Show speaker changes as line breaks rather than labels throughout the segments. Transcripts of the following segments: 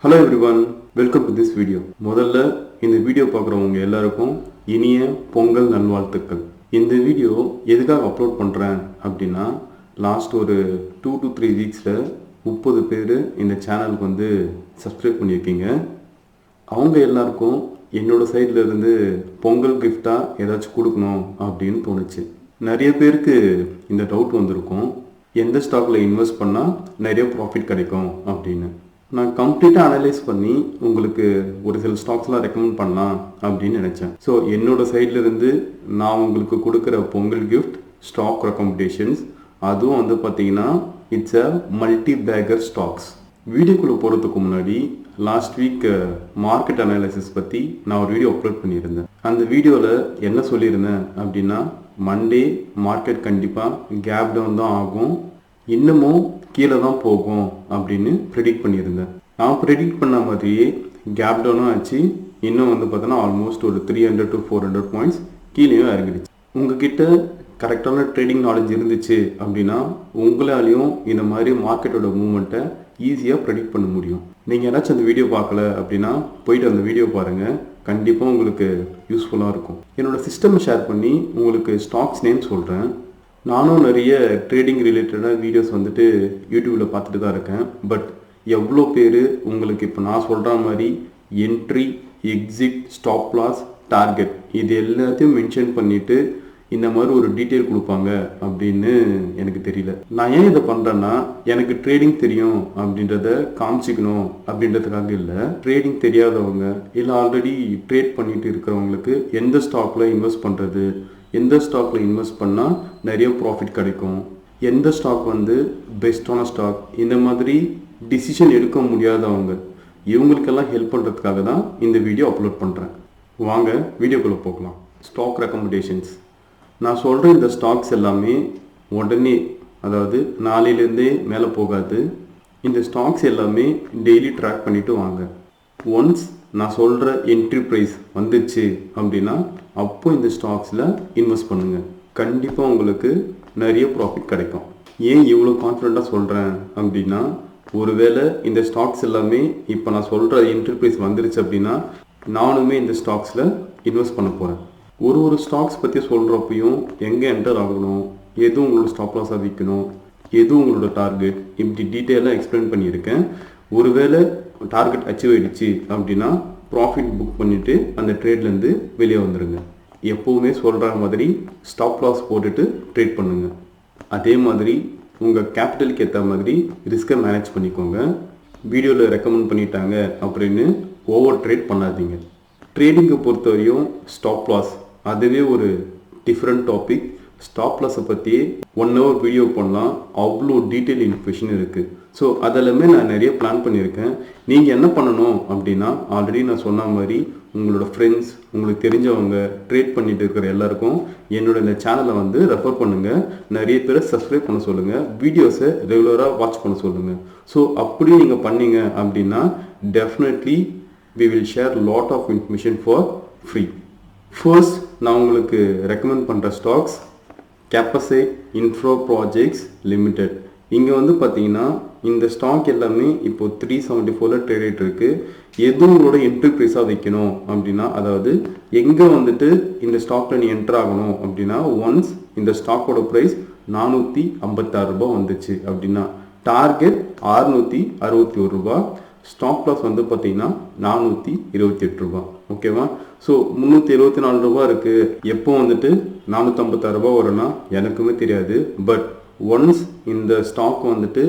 Hello everyone, welcome to this video. முதல்ல இந்த video பார்க்குறவங்க எல்லாருக்கும் இனிய பொங்கல் நல்வாழ்த்துக்கள். இந்த வீடியோ எதுக்காக அப்லோட் பண்ணுறேன் அப்படின்னா லாஸ்ட் ஒரு 2 to 3 வீக்ஸில் 30 பேர் இந்த சேனலுக்கு வந்து சப்ஸ்கிரைப் பண்ணியிருக்கீங்க. அவங்க எல்லாருக்கும் என்னோட சைடில் இருந்து பொங்கல் கிஃப்டாக ஏதாச்சும் கொடுக்கணும் அப்படின்னு தோணுச்சு. நிறைய பேருக்கு இந்த டவுட் வந்திருக்கும், எந்த ஸ்டாக்கில் இன்வெஸ்ட் பண்ணால் நிறைய ப்ராஃபிட் கிடைக்கும் அப்படின்னு. நான் கம்ப்ளீட்டாக அனலைஸ் பண்ணி உங்களுக்கு ஒரு சில ஸ்டாக்ஸ்லாம் ரெக்கமெண்ட் பண்ணலாம் அப்படின்னு நினச்சேன். ஸோ என்னோடய சைட்லேருந்து நான் உங்களுக்கு கொடுக்குற பொங்கல் கிஃப்ட் ஸ்டாக் ரெக்கமெண்டேஷன்ஸ், அதுவும் வந்து பார்த்தீங்கன்னா it's a multi Baker stocks. வீடியோக்குள்ளே போகிறதுக்கு முன்னாடி லாஸ்ட் வீக் மார்க்கெட் அனாலிசிஸ் பற்றி நான் ஒரு வீடியோ அப்லோட் பண்ணியிருந்தேன். அந்த வீடியோவில் என்ன சொல்லியிருந்தேன் அப்படின்னா, மண்டே மார்க்கெட் கண்டிப்பாக கேப் டவுன் தான் ஆகும், இன்னமும் கீழே தான் போகும் அப்படின்னு ப்ரெடிக்ட் பண்ணியிருந்தேன். நான் ப்ரெடிக்ட் பண்ண மாதிரியே கேப் டவுனும் ஆச்சு. இன்னும் வந்து பார்த்தோன்னா ஆல்மோஸ்ட் ஒரு 300 to 400 பாயிண்ட்ஸ் கீழேயும் இறங்கிடுச்சு. உங்ககிட்ட கரெக்டான ட்ரேடிங் நாலேஜ் இருந்துச்சு அப்படின்னா உங்களாலையும் இந்த மாதிரி மார்க்கெட்டோட மூவ்மெண்ட்டை ஈஸியாக ப்ரெடிக்ட் பண்ண முடியும். நீங்கள் ஏதாச்சும் அந்த வீடியோ பார்க்கல அப்படின்னா போயிட்டு அந்த வீடியோ பாருங்கள், கண்டிப்பாக உங்களுக்கு யூஸ்ஃபுல்லாக இருக்கும். என்னோடய சிஸ்டமை ஷேர் பண்ணி உங்களுக்கு ஸ்டாக்ஸ் நேம் சொல்கிறேன். நானும் நிறைய ட்ரேடிங் ரிலேட்டடாக வீடியோஸ் வந்துட்டு யூடியூப்பில் பார்த்துட்டு தான் இருக்கேன். பட் எவ்வளோ பேர் உங்களுக்கு இப்போ நான் சொல்கிற மாதிரி entry, exit, stop loss, target இது எல்லாத்தையும் மென்ஷன் பண்ணிவிட்டு இந்த மாதிரி ஒரு டீட்டெயில் கொடுப்பாங்க அப்படின்னு எனக்கு தெரியல. நான் ஏன் இதை பண்ணுறேன்னா, எனக்கு ட்ரேடிங் தெரியும் அப்படின்றத காமிச்சிக்கணும் அப்படின்றதுக்காக இல்லை. ட்ரேடிங் தெரியாதவங்க இல்லை ஆல்ரெடி ட்ரேட் பண்ணிட்டு இருக்கிறவங்களுக்கு எந்த ஸ்டாக்கில் இன்வெஸ்ட் பண்ணுறது, எந்த ஸ்டாக்கில் இன்வெஸ்ட் பண்ணால் நிறைய ப்ராஃபிட் கிடைக்கும், எந்த ஸ்டாக் வந்து பெஸ்ட்டான ஸ்டாக், இந்த மாதிரி டிசிஷன் எடுக்க முடியாதவங்க இவங்களுக்கெல்லாம் ஹெல்ப் பண்ணுறதுக்காக தான் இந்த வீடியோ அப்லோட் பண்ணுறேன். வாங்க வீடியோக்குள்ளே போகலாம். Stock recommendations. நான் சொல்கிற இந்த ஸ்டாக்ஸ் எல்லாமே உடனே, அதாவது நாளையிலேருந்தே மேலே போகாது. இந்த ஸ்டாக்ஸ் எல்லாமே டெய்லி ட்ராக் பண்ணிவிட்டு வாங்க. ஒன்ஸ் நான் சொல்கிற என்ட்ரி ப்ரைஸ் வந்துச்சு அப்படின்னா அப்போ இந்த ஸ்டாக்ஸில் இன்வெஸ்ட் பண்ணுங்கள். கண்டிப்பாக உங்களுக்கு நிறைய ப்ராஃபிட் கிடைக்கும். ஏன் இவ்வளோ கான்ஃபிடண்ட்டாக சொல்கிறேன் அப்படின்னா, ஒருவேளை இந்த ஸ்டாக்ஸ் எல்லாமே இப்போ நான் சொல்கிற என்ட்ரி ப்ரைஸ் வந்துருச்சு அப்படின்னா நானுமே இந்த ஸ்டாக்ஸில் இன்வெஸ்ட் பண்ண போகிறேன். ஒரு ஸ்டாக்ஸ் பற்றி சொல்கிறப்பையும் எங்கே என்டர் ஆகணும், எது உங்களோட ஸ்டாப் லாஸாக விற்கணும், எது உங்களோட டார்கெட், இப்படி டீட்டெயிலாக எக்ஸ்பிளைன் பண்ணியிருக்கேன். ஒருவேளை டார்கெட் அச்சீவ் ஆகிடுச்சு அப்படின்னா ப்ராஃபிட் புக் பண்ணிவிட்டு அந்த ட்ரேட்லேருந்து வெளியே வந்துடுங்க. எப்போவுமே சொல்கிற மாதிரி ஸ்டாப் லாஸ் போட்டுட்டு ட்ரேட் பண்ணுங்கள். அதே மாதிரி உங்கள் கேபிட்டலுக்கு ஏற்ற மாதிரி ரிஸ்க்கை மேனேஜ் பண்ணிக்கோங்க. வீடியோவில் ரெக்கமெண்ட் பண்ணிட்டாங்க அப்படின்னு ஓவர் ட்ரேட் பண்ணாதீங்க. ட்ரேடிங்கை பொறுத்தவரையும் ஸ்டாப் லாஸ் அதுவே ஒரு டிஃப்ரெண்ட் டாபிக். ஸ்டாப் லாஸை பற்றியே 1 hour வீடியோ பண்ணலாம், அவ்வளோ டீட்டெயில் இன்ஃபர்மேஷன் இருக்குது. ஸோ அதெல்லாமே நான் நிறைய பிளான் பண்ணியிருக்கேன். நீங்கள் என்ன பண்ணணும் அப்படின்னா, ஆல்ரெடி நான் சொன்ன மாதிரி உங்களோட ஃப்ரெண்ட்ஸ், உங்களுக்கு தெரிஞ்சவங்க ட்ரேட் பண்ணிட்டு இருக்கிற எல்லாருக்கும் என்னோட இந்த சேனலை வந்து ரெஃபர் பண்ணுங்கள். நிறைய பேரை சப்ஸ்கிரைப் பண்ண சொல்லுங்கள், வீடியோஸை ரெகுலராக வாட்ச் பண்ண சொல்லுங்கள். ஸோ அப்படி நீங்கள் பண்ணீங்க அப்படின்னா definitely we will share lot of information for free. First நான் உங்களுக்கு ரெக்கமெண்ட் பண்ணுற ஸ்டாக்ஸ் கேப்பசைட் இன்ஃப்ரோ ப்ராஜெக்ட்ஸ் லிமிடெட். இங்கே வந்து பார்த்தீங்கன்னா இந்த ஸ்டாக் எல்லாமே இப்போ 374 ட்ரேட் ரேட் இருக்குது. எது உங்களோட என்ட்ரி ப்ரைஸாக வைக்கணும் அப்படின்னா, அதாவது எங்கே வந்துட்டு இந்த ஸ்டாக்கில் நீ என்ட்ரு ஆகணும் அப்படின்னா, ஒன்ஸ் இந்த ஸ்டாக்கோட ப்ரைஸ் 456 ரூபாய் வந்துச்சு அப்படின்னா டார்கெட் 661 ரூபாய், ஸ்டாப் லாஸ் வந்து பார்த்தீங்கன்னா 428 ரூபா. ஓகேவா? ஸோ 374 ரூபா இருக்குது. எப்போ வந்துட்டு 456 ரூபா வரும்னா எனக்குமே தெரியாது. பட் ஒன்ஸ் இந்த ஸ்டாக் வந்துட்டு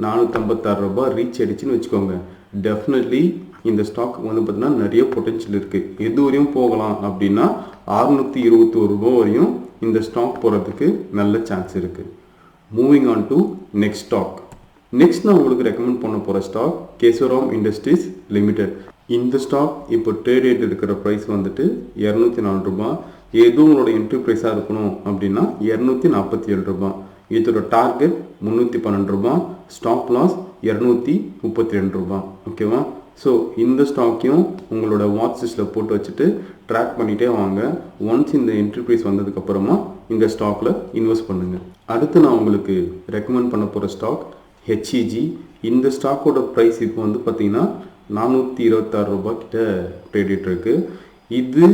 456 ரூபா ரீச் ஆகிடுச்சின்னு வச்சுக்கோங்க, டெஃபினெட்லி இந்த ஸ்டாக் வந்து பார்த்தீங்கன்னா நிறைய பொட்டென்ஷியல் இருக்குது. எது வரையும் போகலாம் அப்படின்னா 621 ரூபா வரையும் இந்த ஸ்டாக் போகிறதுக்கு நல்ல சான்ஸ் இருக்குது. Moving on to next stock. Next நான் உங்களுக்கு ரெக்கமெண்ட் பண்ண போகிற ஸ்டாக் கேசவராம் இண்டஸ்ட்ரீஸ் லிமிடெட். இந்த ஸ்டாக் இப்போ ட்ரேட் ரேட் இருக்கிற ப்ரைஸ் வந்துட்டு 204 ரூபா. எது உங்களோட என்ட்ரி ப்ரைஸாக இருக்கணும் அப்படின்னா 247 ரூபா. இதோட டார்கெட் 312 ரூபா, ஸ்டாப் லாஸ் 232 ரூபா. ஓகேவா? ஸோ இந்த ஸ்டாக்கையும் உங்களோட வாட்ச் லிஸ்ட்டில் போட்டு வச்சுட்டு ட்ராக் பண்ணிகிட்டே வாங்க. ஒன்ஸ் இந்த என்ட்ரி ப்ரைஸ் வந்ததுக்கப்புறமா இந்த ஸ்டாக்கில் இன்வெஸ்ட் பண்ணுங்கள். அடுத்து நான் உங்களுக்கு ரெக்கமெண்ட் பண்ண போகிற ஸ்டாக் HEG. இந்த ஸ்டாக்கோட ப்ரைஸ் இப்போ வந்து பார்த்தீங்கன்னா 426 ரூபாய் கிட்ட ட்ரேட் இருக்கு. இது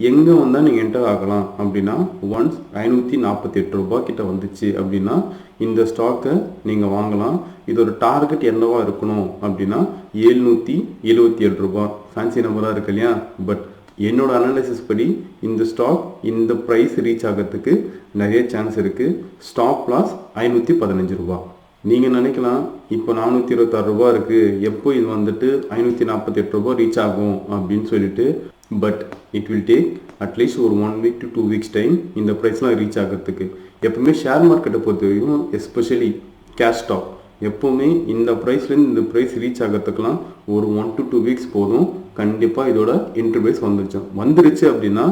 எங்கே வந்தால் நீங்கள் என்டர் ஆகலாம் அப்படின்னா ஒன்ஸ் 548 ரூபாய் கிட்ட வந்துச்சு அப்படின்னா இந்த ஸ்டாக்கை நீங்கள் வாங்கலாம். இதோட டார்கெட் என்னவா இருக்கணும் அப்படின்னா 777 ரூபாய். ஃபேன்சி நம்பராக இருக்கு இல்லையா? பட் என்னோட அனாலிசிஸ் படி இந்த ஸ்டாக் இந்த ப்ரைஸ் ரீச் ஆகிறதுக்கு நிறைய சான்ஸ் இருக்குது. ஸ்டாப் லாஸ் 515 ரூபா. நீங்கள் நினைக்கலாம் இப்போ 426 ரூபா இருக்குது, எப்போ இது வந்துட்டு 548 ரூபா ரீச் ஆகும் அப்படின்னு சொல்லிட்டு. But it will take at least ஒரு 1 week to 2 weeks டைம் இந்த ப்ரைஸ்லாம் ரீச் ஆகிறதுக்கு. எப்பவுமே ஷேர் மார்க்கெட்டை பொறுத்த வரைக்கும் எஸ்பெஷலி கேஷ் ஸ்டாக் எப்போவுமே இந்த ப்ரைஸ்லேருந்து இந்த ப்ரைஸ் ரீச் ஆகிறதுக்கெலாம் ஒரு 1 to 2 weeks போதும். கண்டிப்பாக இதோட இன்டர்பிரைஸ் வந்துருச்சு அப்படின்னா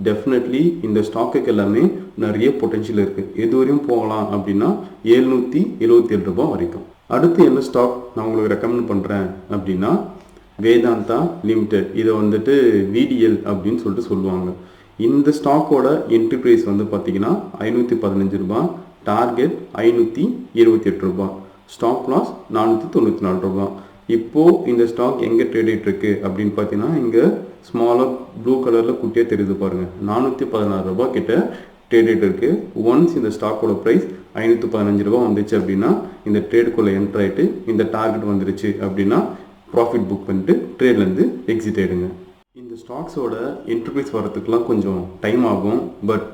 டெஃபினெட்லி இந்த ஸ்டாக்குக்கு எல்லாமே நிறைய பொட்டென்ஷியல் இருக்குது. எது வரையும் போகலாம் அப்படின்னா 777 ரூபாய் வரைக்கும். அடுத்து என்ன ஸ்டாக் நான் உங்களுக்கு ரெக்கமெண்ட் பண்ணுறேன் அப்படின்னா வேதாந்தா லிமிடெட். இதை வந்துட்டு விடிஎல் அப்படின்னு சொல்லிட்டு சொல்லுவாங்க. இந்த ஸ்டாக்கோட என்ட்ரி ப்ரைஸ் வந்து பார்த்தீங்கன்னா 515 ரூபாய், டார்கெட் 528 ரூபாய், ஸ்டாப் லாஸ் 494 ரூபாய். இப்போது இந்த ஸ்டாக் எங்கே ட்ரேட் ஆகிட்டு இருக்கு அப்படின்னு பார்த்தீங்கன்னா இங்கே ஸ்மாலாக ப்ளூ கலரில் குட்டியாக தெரியுது பாருங்கள், 416 ரூபாய் கிட்ட ட்ரேட் ஆகிட்டு இருக்கு. ஒன்ஸ் இந்த ஸ்டாக்கோட ப்ரைஸ் 515 ரூபாய் வந்துச்சு அப்படின்னா இந்த ட்ரேடுக்குள்ளே என்ட்ரு ஆகிட்டு இந்த டார்கெட் வந்துருச்சு அப்படின்னா ப்ராஃபிட் புக் பண்ணிட்டு ட்ரேட்லேருந்து எக்ஸிட் ஆகிடுங்க. இந்த ஸ்டாக்ஸோட என்ட்ரி ப்ரைஸ் வரதுக்குலாம் கொஞ்சம் டைம் ஆகும். பட்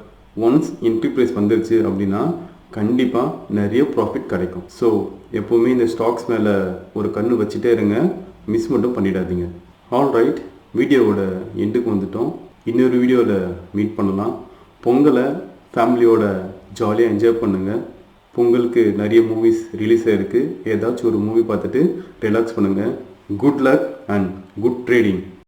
ஒன்ஸ் என்ட்ரி ப்ரைஸ் வந்துருச்சு அப்படின்னா கண்டிப்பாக நிறைய ப்ராஃபிட் கிடைக்கும். ஸோ எப்போவுமே இந்த ஸ்டாக்ஸ் மேலே ஒரு கண்ணு வச்சுட்டே இருங்க, மிஸ் மட்டும் பண்ணிடாதீங்க. ஆல் ரைட், வீடியோவோட எண்டுக்கு வந்துட்டோம். இன்னொரு வீடியோவில் மீட் பண்ணலாம். பொங்கலை ஃபேமிலியோட ஜாலியாக என்ஜாய் பண்ணுங்கள். பொங்கலுக்கு நிறைய மூவிஸ் ரிலீஸ் ஆகிருக்கு. ஏதாச்சும் ஒரு மூவி பார்த்துட்டு ரிலாக்ஸ் பண்ணுங்கள். Good luck and good trading.